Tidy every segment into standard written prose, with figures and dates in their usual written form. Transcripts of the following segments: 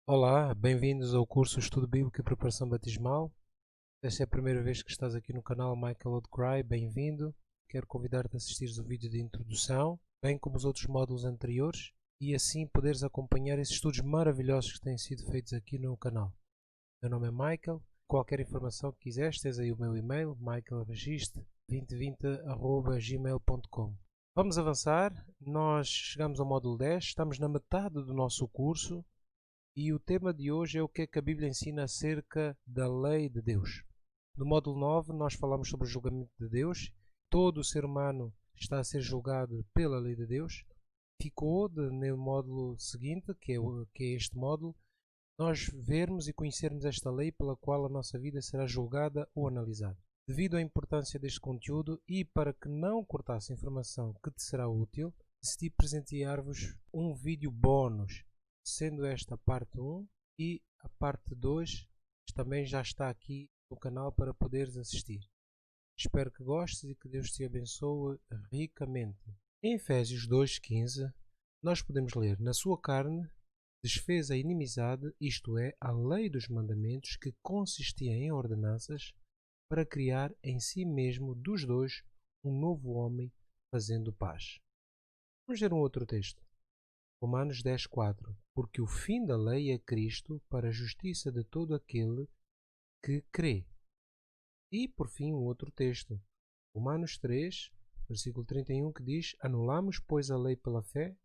Olá, bem-vindos ao curso Estudo Bíblico e Preparação Batismal. Esta é a primeira vez que estás aqui no canal Michael Outcry, bem-vindo. Quero convidar-te a assistires o vídeo de introdução, bem como os outros módulos anteriores, e assim poderes acompanhar esses estudos maravilhosos que têm sido feitos aqui no canal. Meu nome é Michael. Qualquer informação que quiseres, tens aí o meu e-mail, michaelregiste2020@gmail.com. Vamos avançar, nós chegamos ao módulo 10, estamos na metade do nosso curso. E o tema de hoje é o que é que a Bíblia ensina acerca da lei de Deus. No módulo 9 nós falamos sobre o julgamento de Deus. Todo o ser humano está a ser julgado pela lei de Deus. Ficou no módulo seguinte, que é este módulo, nós vermos e conhecermos esta lei pela qual a nossa vida será julgada ou analisada. Devido à importância deste conteúdo e para que não cortasse a informação que te será útil, decidi presentear-vos um vídeo bónus, sendo esta a parte 1 e a parte 2 também já está aqui no canal para poderes assistir. Espero que gostes e que Deus te abençoe ricamente. Em Efésios 2,15 nós podemos ler: na sua carne desfez a inimizade, isto é, a lei dos mandamentos, que consistia em ordenanças, para criar em si mesmo dos dois um novo homem, fazendo paz. Vamos ver um outro texto. Romanos 10,4 porque o fim da lei é Cristo, para a justiça de todo aquele que crê. E, por fim, um outro texto. Romanos 3, versículo 31, que diz: anulamos, pois, a lei pela fé?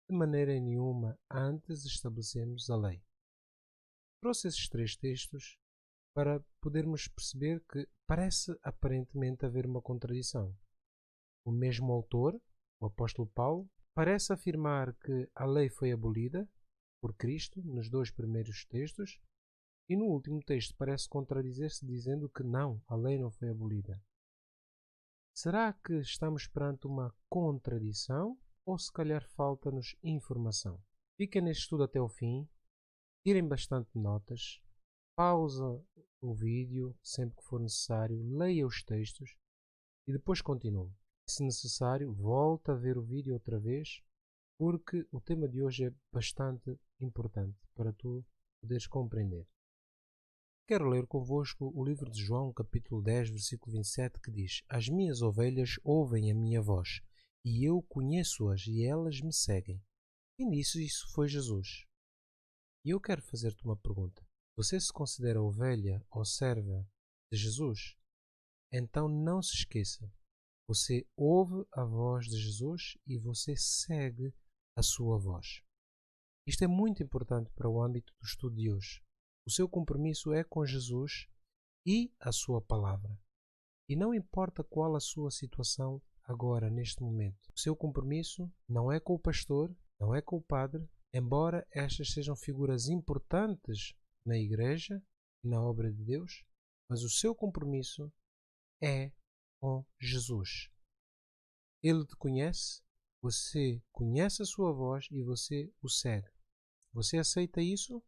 De maneira nenhuma, antes estabelecemos a lei. Trouxe esses três textos para podermos perceber que parece aparentemente haver uma contradição. O mesmo autor, o apóstolo Paulo, parece afirmar que a lei foi abolida por Cristo nos dois primeiros textos, e no último texto parece contradizer-se dizendo que não, a lei não foi abolida. Será que estamos perante uma contradição ou se calhar falta-nos informação? Fiquem neste estudo até o fim, tirem bastante notas, pausa o vídeo sempre que for necessário, leia os textos e depois continue. Se necessário, volta a ver o vídeo outra vez, porque o tema de hoje é bastante importante para tu poderes compreender. Quero ler convosco o livro de João, capítulo 10, versículo 27, que diz: as minhas ovelhas ouvem a minha voz, e eu conheço-as, e elas me seguem. Quem disse isso foi Jesus. E eu quero fazer-te uma pergunta. Você se considera ovelha ou serva de Jesus? Então não se esqueça. Você ouve a voz de Jesus e você segue a sua voz. Isto é muito importante para o âmbito do estudo de hoje. O seu compromisso é com Jesus e a sua palavra. E não importa qual a sua situação agora, neste momento. O seu compromisso não é com o pastor, não é com o padre, embora estas sejam figuras importantes na igreja e na obra de Deus, mas o seu compromisso é com Jesus. Ele te conhece, você conhece a sua voz e você o segue. Você aceita isso?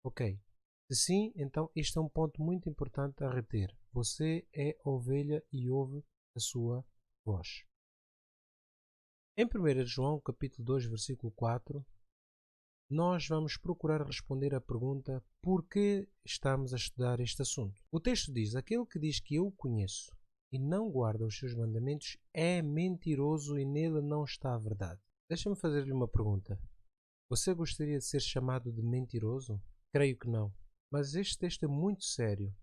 Ok. Se sim, então este é um ponto muito importante a reter. Você é ovelha e ouve a sua voz. Em 1 João, capítulo 2, versículo 4, nós vamos procurar responder à pergunta: por que estamos a estudar este assunto? O texto diz: aquele que diz que eu o conheço e não guarda os seus mandamentos é mentiroso e nele não está a verdade. Deixa-me fazer-lhe uma pergunta. Você gostaria de ser chamado de mentiroso? Creio que não. Mas este texto é muito sério,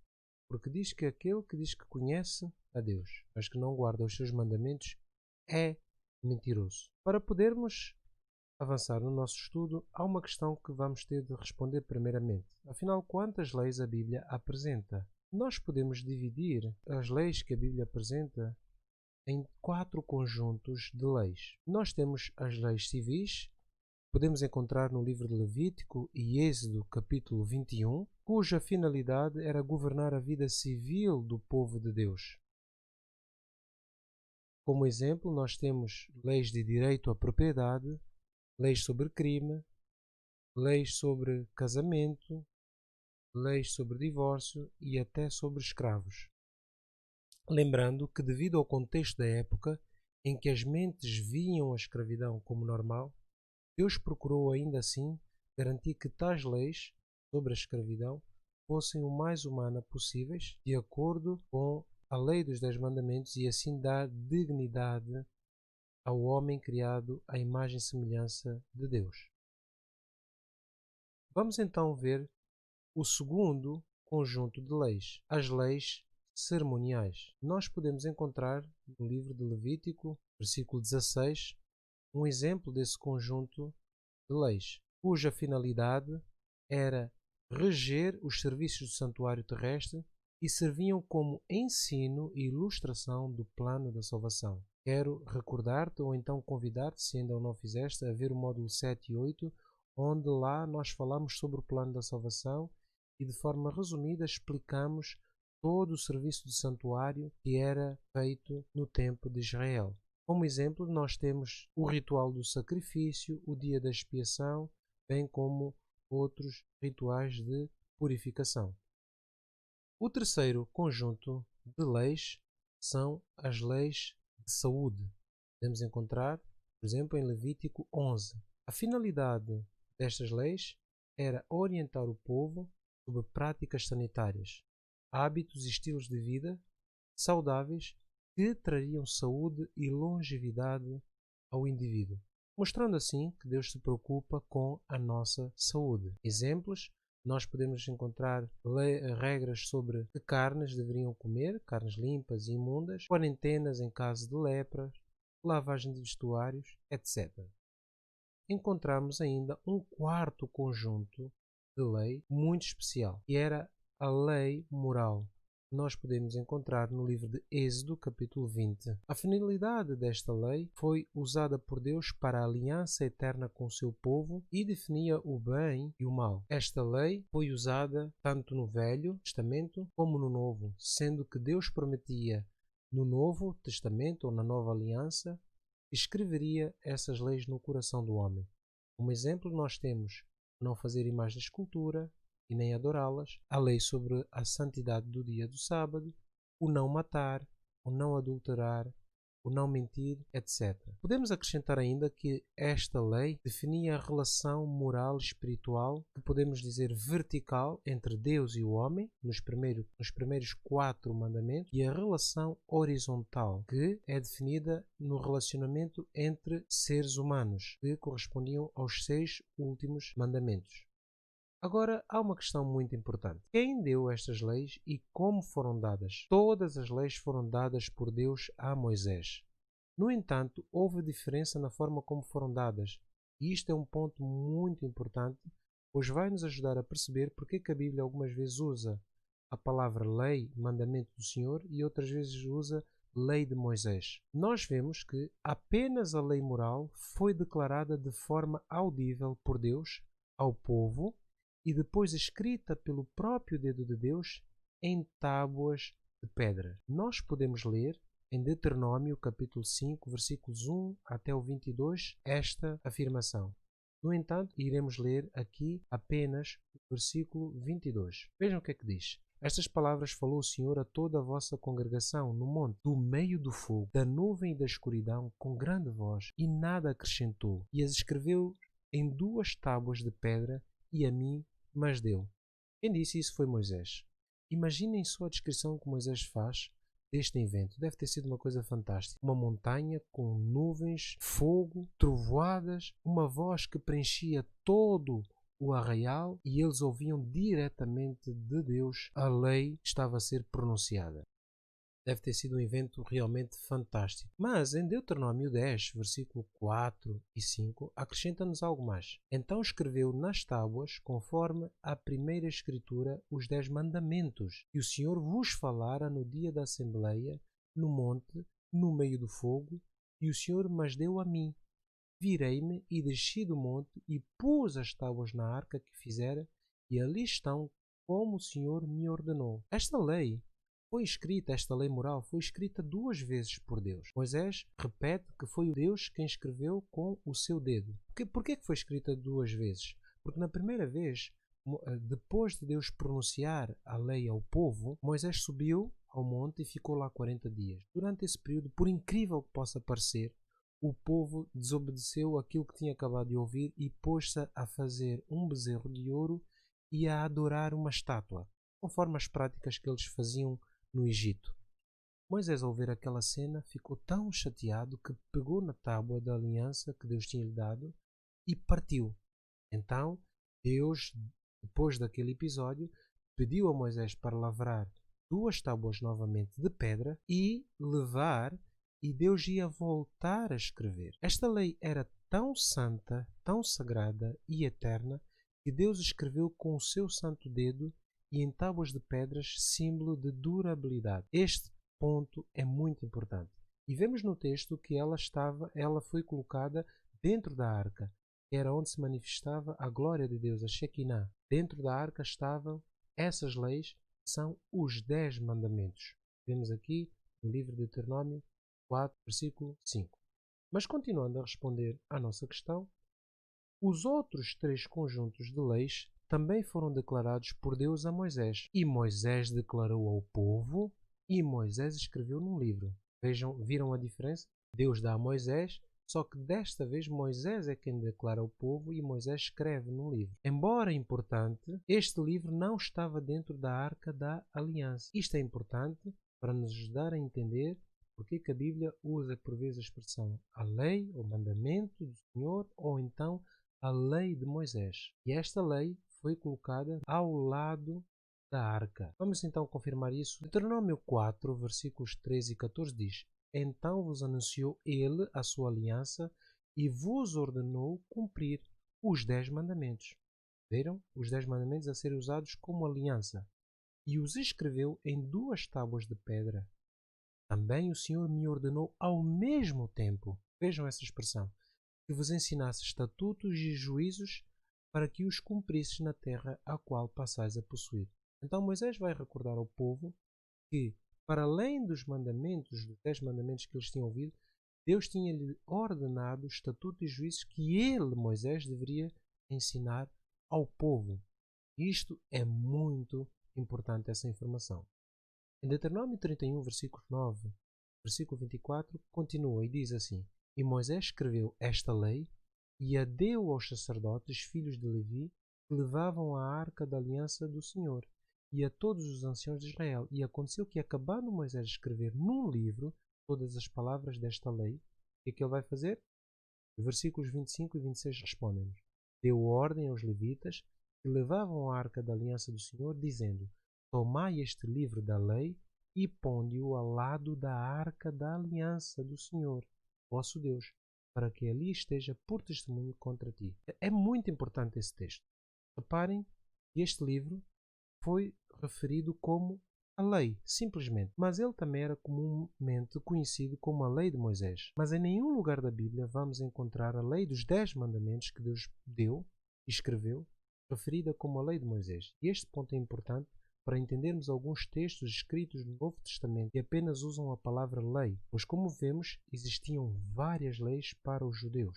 porque diz que aquele que diz que conhece a Deus, mas que não guarda os seus mandamentos, é mentiroso. Para podermos avançar no nosso estudo, há uma questão que vamos ter de responder primeiramente. Afinal, quantas leis a Bíblia apresenta? Nós podemos dividir as leis que a Bíblia apresenta em 4 conjuntos de leis. Nós temos as leis civis, podemos encontrar no livro de Levítico e Êxodo, capítulo 21, cuja finalidade era governar a vida civil do povo de Deus. Como exemplo, nós temos leis de direito à propriedade, leis sobre crime, leis sobre casamento, leis sobre divórcio e até sobre escravos. Lembrando que, devido ao contexto da época em que as mentes viam a escravidão como normal, Deus procurou ainda assim garantir que tais leis sobre a escravidão fossem o mais humanas possíveis, de acordo com a lei dos 10 mandamentos, e assim dar dignidade ao homem criado à imagem e semelhança de Deus. Vamos então ver o segundo conjunto de leis, as leis cerimoniais. Nós podemos encontrar no livro de Levítico, versículo 16, um exemplo desse conjunto de leis, cuja finalidade era reger os serviços do santuário terrestre e serviam como ensino e ilustração do plano da salvação. Quero recordar-te ou então convidar-te, se ainda não o fizeste, a ver o módulo 7 e 8, onde lá nós falamos sobre o plano da salvação e de forma resumida explicamos todo o serviço do santuário que era feito no tempo de Israel. Como exemplo, nós temos o ritual do sacrifício, o dia da expiação, bem como outros rituais de purificação. O terceiro conjunto de leis são as leis de saúde. Podemos encontrar, por exemplo, em Levítico 11. A finalidade destas leis era orientar o povo sobre práticas sanitárias, hábitos e estilos de vida saudáveis que trariam saúde e longevidade ao indivíduo, mostrando assim que Deus se preocupa com a nossa saúde. Exemplos: nós podemos encontrar regras sobre que carnes deveriam comer, carnes limpas e imundas, quarentenas em caso de lepra, lavagem de vestuários, etc. Encontramos ainda um quarto conjunto de lei muito especial, que era a lei moral. Nós podemos encontrar no livro de Êxodo, capítulo 20. A finalidade desta lei foi usada por Deus para a aliança eterna com o seu povo e definia o bem e o mal. Esta lei foi usada tanto no Velho Testamento como no Novo, sendo que Deus prometia no Novo Testamento ou na Nova Aliança escreveria essas leis no coração do homem. Como exemplo, nós temos não fazer imagens de escultura e nem adorá-las, a lei sobre a santidade do dia do sábado, o não matar, o não adulterar, o não mentir, etc. Podemos acrescentar ainda que esta lei definia a relação moral e espiritual, que podemos dizer vertical, entre Deus e o homem, nos primeiros 4 mandamentos, e a relação horizontal, que é definida no relacionamento entre seres humanos, que correspondiam aos 6 últimos mandamentos. Agora, há uma questão muito importante. Quem deu estas leis e como foram dadas? Todas as leis foram dadas por Deus a Moisés. No entanto, houve diferença na forma como foram dadas. E isto é um ponto muito importante, pois vai nos ajudar a perceber porque que a Bíblia algumas vezes usa a palavra lei, mandamento do Senhor, e outras vezes usa lei de Moisés. Nós vemos que apenas a lei moral foi declarada de forma audível por Deus ao povo, e depois escrita pelo próprio dedo de Deus em tábuas de pedra. Nós podemos ler em Deuteronômio capítulo 5, versículos 1 até o 22, esta afirmação. No entanto, iremos ler aqui apenas o versículo 22. Vejam o que é que diz. Estas palavras falou o Senhor a toda a vossa congregação no monte, do meio do fogo, da nuvem e da escuridão, com grande voz, e nada acrescentou, e as escreveu em 2 tábuas de pedra, e a mim mas deu. Quem disse isso foi Moisés. Imaginem só a descrição que Moisés faz deste evento. Deve ter sido uma coisa fantástica. Uma montanha com nuvens, fogo, trovoadas, uma voz que preenchia todo o arraial e eles ouviam diretamente de Deus a lei que estava a ser pronunciada. Deve ter sido um evento realmente fantástico. Mas em Deuteronômio 10, versículo 4 e 5, acrescenta-nos algo mais. Então escreveu nas tábuas, conforme a primeira escritura, os 10 mandamentos, que o Senhor vos falara no dia da Assembleia, no monte, no meio do fogo, e o Senhor mas deu a mim. Virei-me e desci do monte e pus as tábuas na arca que fizera, e ali estão como o Senhor me ordenou. Esta lei moral foi escrita 2 vezes por Deus. Moisés repete que foi Deus quem escreveu com o seu dedo. Por que foi escrita 2 vezes? Porque na primeira vez, depois de Deus pronunciar a lei ao povo, Moisés subiu ao monte e ficou lá 40 dias. Durante esse período, por incrível que possa parecer, o povo desobedeceu aquilo que tinha acabado de ouvir e pôs-se a fazer um bezerro de ouro e a adorar uma estátua, conforme as práticas que eles faziam no Egito. Moisés, ao ver aquela cena, ficou tão chateado que pegou na tábua da aliança que Deus tinha lhe dado e partiu. Então, Deus, depois daquele episódio, pediu a Moisés para lavrar 2 tábuas novamente de pedra e levar, e Deus ia voltar a escrever. Esta lei era tão santa, tão sagrada e eterna, que Deus escreveu com o seu santo dedo e em tábuas de pedras, símbolo de durabilidade. Este ponto é muito importante. E vemos no texto que ela foi colocada dentro da arca, que era onde se manifestava a glória de Deus, a Shekinah. Dentro da arca estavam essas leis, que são os 10 mandamentos. Vemos aqui no livro de Deuteronômio 4, versículo 5. Mas continuando a responder à nossa questão, os outros 3 conjuntos de leis também foram declarados por Deus a Moisés. E Moisés declarou ao povo, e Moisés escreveu num livro. Viram a diferença? Deus dá a Moisés, só que desta vez Moisés é quem declara ao povo e Moisés escreve num livro. Embora importante, este livro não estava dentro da Arca da Aliança. Isto é importante para nos ajudar a entender porque que a Bíblia usa por vezes a expressão a lei, o mandamento do Senhor, ou então a lei de Moisés. E esta lei foi colocada ao lado da arca. Vamos então confirmar isso. Deuteronômio 4, versículos 13 e 14 diz: Então vos anunciou ele a sua aliança e vos ordenou cumprir os 10 mandamentos. Viram? Os 10 mandamentos a serem usados como aliança. E os escreveu em 2 tábuas de pedra. Também o Senhor me ordenou ao mesmo tempo, vejam essa expressão, que vos ensinasse estatutos e juízos para que os cumprisses na terra a qual passais a possuir. Então Moisés vai recordar ao povo que, para além dos mandamentos, dos 10 mandamentos que eles tinham ouvido, Deus tinha-lhe ordenado estatutos e juízos que ele, Moisés, deveria ensinar ao povo. Isto é muito importante, essa informação. Em Deuteronômio 31, versículo 9, versículo 24, continua e diz assim: E Moisés escreveu esta lei e a deu aos sacerdotes, filhos de Levi, que levavam a arca da aliança do Senhor, e a todos os anciãos de Israel. E aconteceu que, acabando Moisés de escrever num livro todas as palavras desta lei, o que é que ele vai fazer? Versículos 25 e 26 respondem-nos: Deu ordem aos levitas que levavam a arca da aliança do Senhor, dizendo: Tomai este livro da lei e ponde-o ao lado da arca da aliança do Senhor, vosso Deus, para que ali esteja por testemunho contra ti. É muito importante esse texto. Reparem que este livro foi referido como a lei, simplesmente, mas ele também era comumente conhecido como a lei de Moisés. Mas em nenhum lugar da Bíblia vamos encontrar a lei dos 10 mandamentos que Deus deu e escreveu, referida como a lei de Moisés. E este ponto é importante para entendermos alguns textos escritos no Novo Testamento que apenas usam a palavra lei, pois, como vemos, existiam várias leis para os judeus.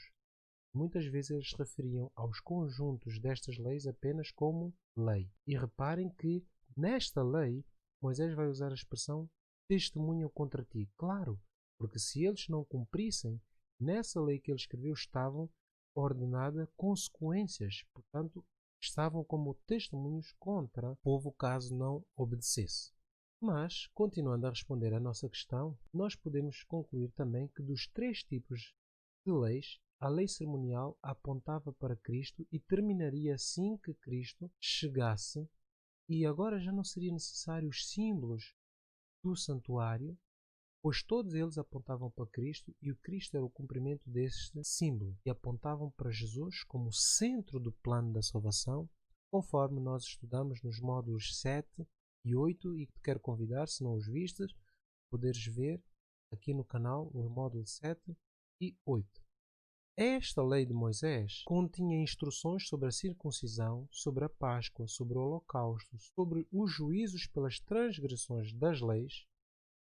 Muitas vezes eles se referiam aos conjuntos destas leis apenas como lei. E reparem que nesta lei Moisés vai usar a expressão testemunham contra ti. Claro, porque se eles não cumprissem, nessa lei que ele escreveu estavam ordenadas consequências. Portanto, estavam como testemunhos contra o povo caso não obedecesse. Mas, continuando a responder à nossa questão, nós podemos concluir também que dos 3 tipos de leis, a lei cerimonial apontava para Cristo e terminaria assim que Cristo chegasse, e agora já não seria necessário os símbolos do santuário, pois todos eles apontavam para Cristo e o Cristo era o cumprimento deste símbolo e apontavam para Jesus como o centro do plano da salvação, conforme nós estudamos nos módulos 7 e 8 e te quero convidar, se não os vistes, poderes ver aqui no canal o módulo 7 e 8. Esta lei de Moisés continha instruções sobre a circuncisão, sobre a Páscoa, sobre o holocausto, sobre os juízos pelas transgressões das leis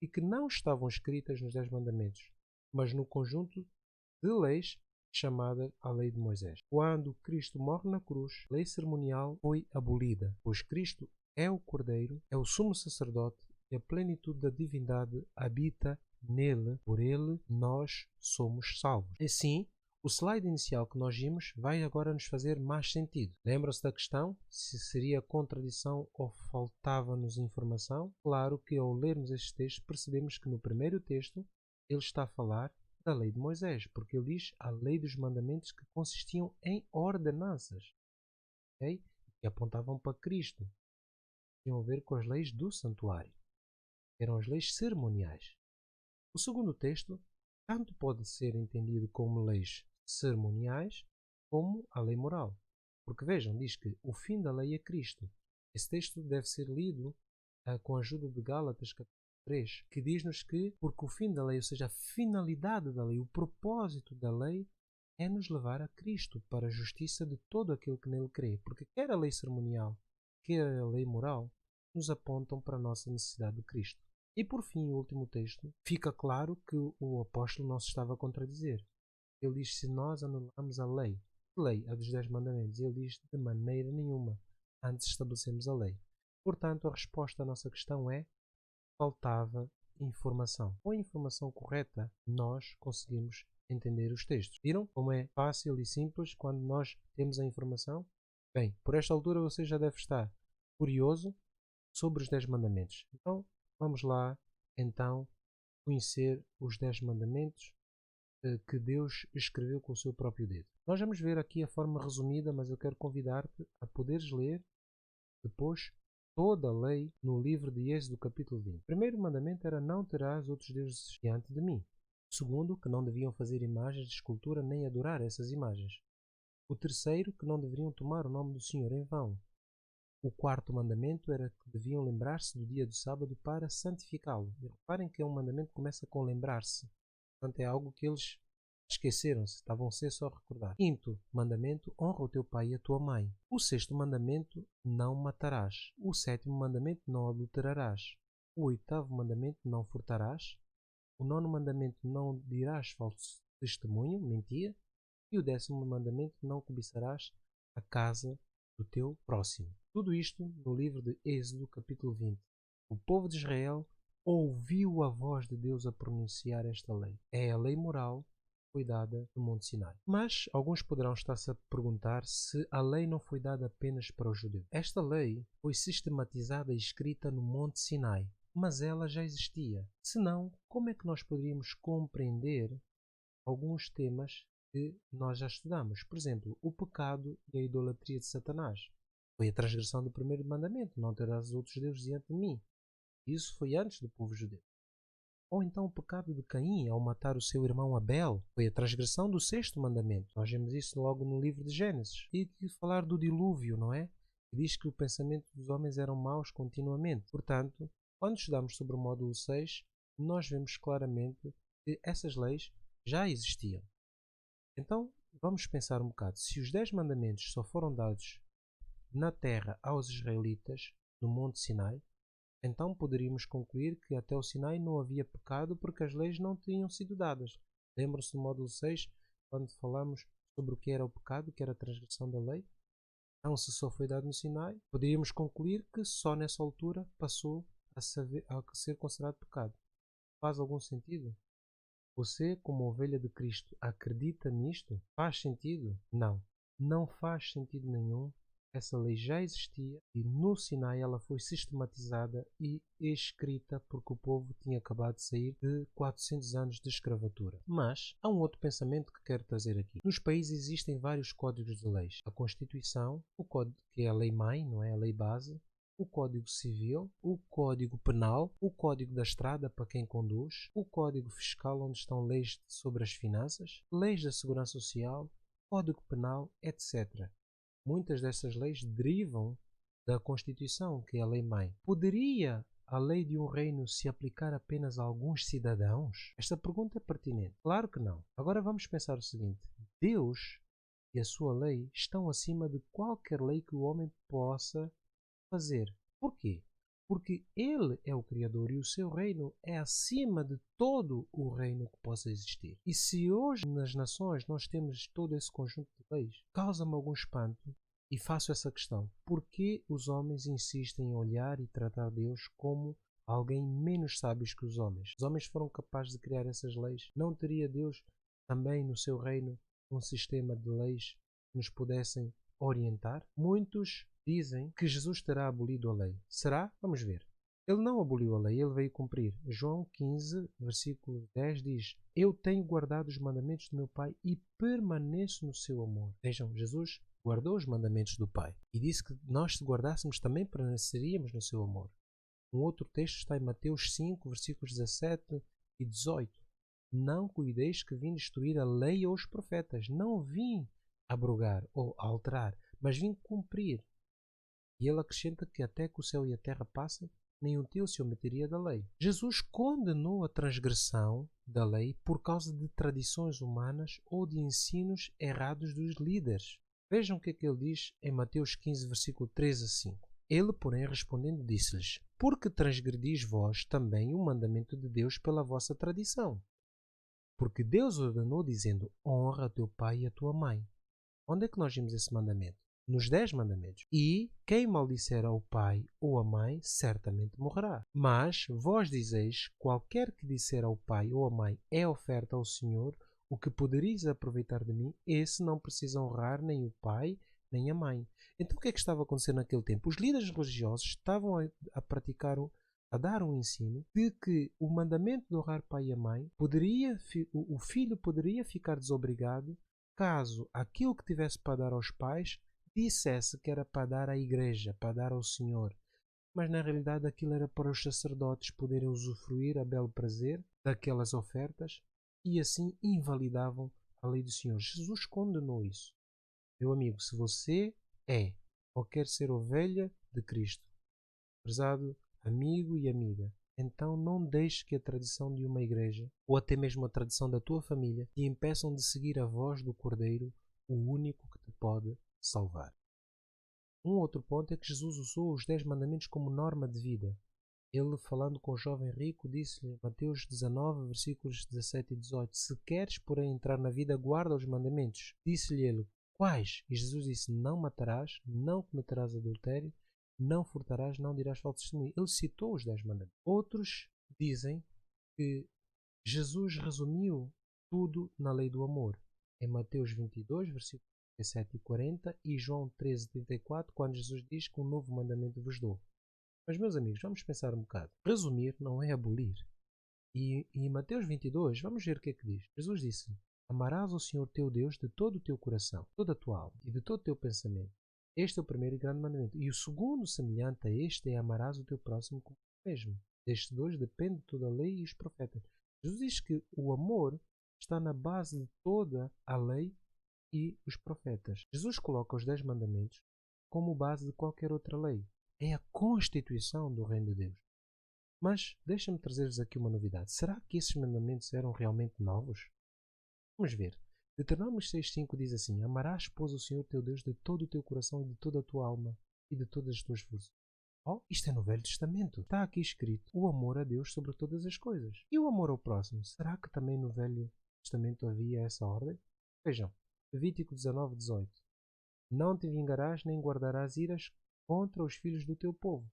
e que não estavam escritas nos 10 mandamentos, mas no conjunto de leis chamada a lei de Moisés. Quando Cristo morre na cruz, a lei cerimonial foi abolida, pois Cristo é o Cordeiro, é o sumo sacerdote e a plenitude da divindade habita nele, por ele, nós somos salvos. Assim, o slide inicial que nós vimos vai agora nos fazer mais sentido. Lembram-se da questão? Se seria contradição ou faltava-nos informação? Claro que ao lermos este texto percebemos que no primeiro texto ele está a falar da lei de Moisés, porque ele diz a lei dos mandamentos que consistiam em ordenanças, okay? Que apontavam para Cristo. Tinham a ver com as leis do santuário. Eram as leis cerimoniais. O segundo texto tanto pode ser entendido como leis cerimoniais como a lei moral. Porque vejam, diz que o fim da lei é Cristo. Esse texto deve ser lido com a ajuda de Gálatas capítulo 3, que diz-nos que, porque o fim da lei, ou seja, a finalidade da lei, o propósito da lei, é nos levar a Cristo para a justiça de todo aquele que nele crê. Porque quer a lei cerimonial, quer a lei moral, nos apontam para a nossa necessidade de Cristo. E por fim, o último texto, fica claro que o apóstolo não se estava a contradizer. Ele diz: se nós anulamos a lei, a dos 10 mandamentos, ele diz: de maneira nenhuma, antes estabelecemos a lei. Portanto, a resposta à nossa questão é: faltava informação. Com a informação correta, nós conseguimos entender os textos. Viram como é fácil e simples quando nós temos a informação? Bem, por esta altura você já deve estar curioso sobre os 10 mandamentos. Então, vamos lá, então, conhecer os 10 mandamentos que Deus escreveu com o seu próprio dedo. Nós vamos ver aqui a forma resumida, mas eu quero convidar-te a poderes ler depois toda a lei no livro de Êxodo capítulo 20. O primeiro mandamento era: não terás outros deuses diante de mim. O segundo, que não deviam fazer imagens de escultura nem adorar essas imagens. O terceiro, que não deveriam tomar o nome do Senhor em vão. O quarto mandamento era que deviam lembrar-se do dia do sábado para santificá-lo. E reparem que é um mandamento que começa com lembrar-se. Portanto, é algo que eles esqueceram-se, estavam a ser só recordar. Quinto mandamento: honra o teu pai e a tua mãe. O sexto mandamento: não matarás. O sétimo mandamento: não adulterarás. O oitavo mandamento: não furtarás. O nono mandamento: não dirás falso testemunho, mentira. E o 10º mandamento: não cobiçarás a casa do teu próximo. Tudo isto no livro de Êxodo capítulo 20. O povo de Israel ouviu a voz de Deus a pronunciar esta lei. É a lei moral que foi dada no Monte Sinai. Mas alguns poderão estar-se a perguntar se a lei não foi dada apenas para os judeus. Esta lei foi sistematizada e escrita no Monte Sinai, mas ela já existia. Senão, como é que nós poderíamos compreender alguns temas que nós já estudamos? Por exemplo, o pecado e a idolatria de Satanás. Foi a transgressão do primeiro mandamento: não terás outros deuses diante de mim. Isso foi antes do povo judeu. Ou então o pecado de Caim ao matar o seu irmão Abel. Foi a transgressão do 6º mandamento. Nós vemos isso logo no livro de Gênesis. E de falar do dilúvio, não é? Que diz que o pensamento dos homens eram maus continuamente. Portanto, quando estudamos sobre o módulo 6, nós vemos claramente que essas leis já existiam. Então, vamos pensar um bocado. Se os 10 mandamentos só foram dados na terra aos israelitas, no Monte Sinai, então poderíamos concluir que até o Sinai não havia pecado porque as leis não tinham sido dadas. Lembram-se do módulo 6, quando falamos sobre o que era o pecado, que era a transgressão da lei? Então, se só foi dado no Sinai, poderíamos concluir que só nessa altura passou a ser considerado pecado. Faz algum sentido? Você, como ovelha de Cristo, acredita nisto? Faz sentido? Não. Não faz sentido nenhum. Essa lei já existia e no Sinai ela foi sistematizada e escrita porque o povo tinha acabado de sair de 400 anos de escravatura. Mas há um outro pensamento que quero trazer aqui. Nos países existem vários códigos de leis. A Constituição, o código que é a lei-mãe, não é a lei base, o Código Civil, o Código Penal, o Código da Estrada para quem conduz, o Código Fiscal, onde estão leis sobre as finanças, leis da Segurança Social, Código Penal, etc. Muitas dessas leis derivam da Constituição, que é a lei-mãe. Poderia a lei de um reino se aplicar apenas a alguns cidadãos? Esta pergunta é pertinente. Claro que não. Agora vamos pensar o seguinte: Deus e a sua lei estão acima de qualquer lei que o homem possa fazer. Por quê? Porque Ele é o Criador e o seu reino é acima de todo o reino que possa existir. E se hoje nas nações nós temos todo esse conjunto de leis, causa-me algum espanto e faço essa questão: por que os homens insistem em olhar e tratar Deus como alguém menos sábios que os homens. Os homens foram capazes de criar essas leis. Não teria Deus também no seu reino um sistema de leis que nos pudessem orientar? Muitos dizem que Jesus terá abolido a lei. Será? Vamos ver. Ele não aboliu a lei, ele veio cumprir. João 15, versículo 10 diz: Eu tenho guardado os mandamentos do meu Pai e permaneço no seu amor. Vejam, Jesus guardou os mandamentos do Pai e disse que nós, se guardássemos, também permaneceríamos no seu amor. Um outro texto está em Mateus 5, versículos 17 e 18. Não cuideis que vim destruir a lei ou os profetas. Não vim abrogar ou alterar, mas vim cumprir. E ele acrescenta que até que o céu e a terra passem, nenhum teu se ometeria da lei. Jesus condenou a transgressão da lei por causa de tradições humanas ou de ensinos errados dos líderes. Vejam o que é que ele diz em Mateus 15, versículo 3 a 5. Ele, porém, respondendo, disse-lhes: Porque transgredis vós também o mandamento de Deus pela vossa tradição? Porque Deus ordenou, dizendo: Honra a teu pai e a tua mãe. Onde é que nós vimos esse mandamento? Nos 10 mandamentos. E quem maldisser ao pai ou à mãe, certamente morrerá. Mas vós dizeis: qualquer que disser ao pai ou à mãe é oferta ao Senhor, o que podereis aproveitar de mim, esse não precisa honrar nem o pai nem a mãe. Então o que é que estava a acontecer naquele tempo? Os líderes religiosos estavam a praticar, a dar um ensino de que o mandamento de honrar pai e a mãe, o filho poderia ficar desobrigado caso aquilo que tivesse para dar aos pais dissesse que era para dar à igreja, para dar ao Senhor. Mas na realidade aquilo era para os sacerdotes poderem usufruir a belo prazer daquelas ofertas e assim invalidavam a lei do Senhor. Jesus condenou isso. Meu amigo, se você é ou quer ser ovelha de Cristo, prezado amigo e amiga, então não deixe que a tradição de uma igreja ou até mesmo a tradição da tua família te impeçam de seguir a voz do Cordeiro, o único que te pode salvar. Um outro ponto é que Jesus usou os 10 mandamentos como norma de vida. Ele, falando com o jovem rico, disse-lhe, Mateus 19, versículos 17 e 18, Se queres, porém, entrar na vida, guarda os mandamentos. Disse-lhe ele, quais? E Jesus disse, não matarás, não cometerás adultério, não furtarás, não dirás falso testemunho. Ele citou os 10 mandamentos. Outros dizem que Jesus resumiu tudo na lei do amor. Em Mateus 22, versículos 37 e 40 e João 13, 34, quando Jesus diz que um novo mandamento vos dou. Mas, meus amigos, vamos pensar um bocado. Resumir não é abolir. E em Mateus 22, vamos ver o que é que diz. Jesus disse, amarás o Senhor teu Deus de todo o teu coração, toda a tua alma e de todo o teu pensamento. Este é o primeiro e grande mandamento. E o segundo, semelhante a este, é amarás o teu próximo como tu mesmo. Destes dois depende toda a lei e os profetas. Jesus diz que o amor está na base de toda a lei e os profetas. Jesus coloca os 10 mandamentos como base de qualquer outra lei. É a constituição do reino de Deus. Mas deixa-me trazer-vos aqui uma novidade. Será que esses mandamentos eram realmente novos? Vamos ver. Deuteronômio 6,5 diz assim, amarás, pois, o Senhor teu Deus de todo o teu coração e de toda a tua alma e de todas as tuas forças. Oh, isto é no Velho Testamento. Está aqui escrito o amor a Deus sobre todas as coisas. E o amor ao próximo? Será que também no Velho Testamento havia essa ordem? Vejam, Levítico 19, 18. Não te vingarás nem guardarás iras contra os filhos do teu povo,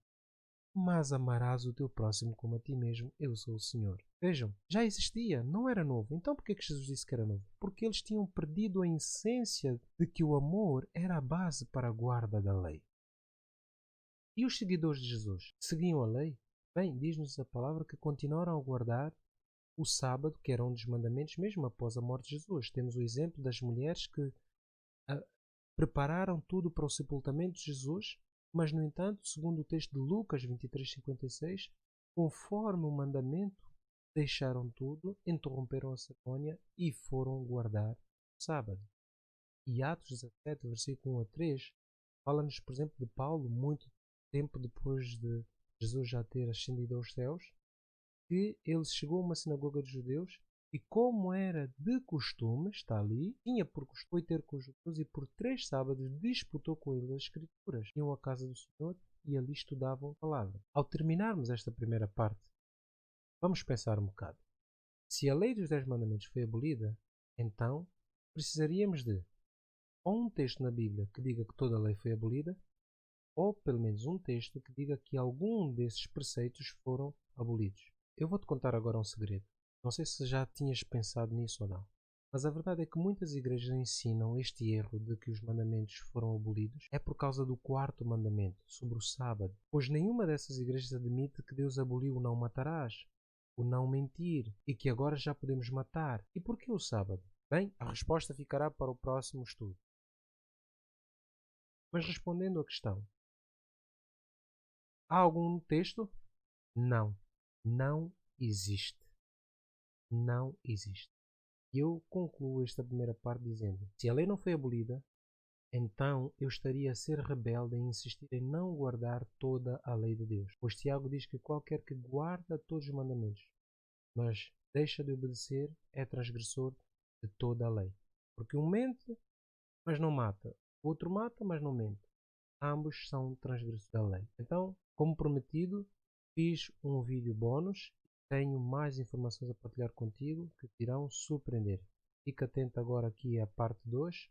mas amarás o teu próximo como a ti mesmo, eu sou o Senhor. Vejam, já existia, não era novo. Então por que Jesus disse que era novo? Porque eles tinham perdido a essência de que o amor era a base para a guarda da lei. E os seguidores de Jesus seguiam a lei? Bem, diz-nos a palavra que continuaram a guardar o sábado, que era um dos mandamentos, mesmo após a morte de Jesus. Temos o exemplo das mulheres que prepararam tudo para o sepultamento de Jesus, mas, no entanto, segundo o texto de Lucas 23:56, conforme o mandamento, deixaram tudo, interromperam a cerimónia e foram guardar o sábado. E Atos 17, versículo 1 a 3, fala-nos, por exemplo, de Paulo, muito tempo depois de Jesus já ter ascendido aos céus, que ele chegou a uma sinagoga de judeus e, como era de costume, está ali, tinha por costume ter com os judeus e por 3 sábados disputou com eles as escrituras. Iam à casa do Senhor e ali estudavam a palavra. Ao terminarmos esta primeira parte, vamos pensar um bocado. Se a lei dos 10 mandamentos foi abolida, então precisaríamos de ou um texto na Bíblia que diga que toda a lei foi abolida, ou pelo menos um texto que diga que algum desses preceitos foram abolidos. Eu vou-te contar agora um segredo. Não sei se já tinhas pensado nisso ou não. Mas a verdade é que muitas igrejas ensinam este erro de que os mandamentos foram abolidos é por causa do quarto mandamento, sobre o sábado. Pois nenhuma dessas igrejas admite que Deus aboliu o não matarás, o não mentir e que agora já podemos matar. E por que o sábado? Bem, a resposta ficará para o próximo estudo. Mas respondendo à questão, há algum texto? Não. Não existe. Não existe. E eu concluo esta primeira parte dizendo: se a lei não foi abolida, então eu estaria a ser rebelde em insistir em não guardar toda a lei de Deus. Pois Tiago diz que qualquer que guarda todos os mandamentos, mas deixa de obedecer, é transgressor de toda a lei. Porque um mente, mas não mata. O outro mata, mas não mente. Ambos são transgressores da lei. Então, como prometido, fiz um vídeo bónus. Tenho mais informações a partilhar contigo que te irão surpreender. Fica atento agora aqui à parte 2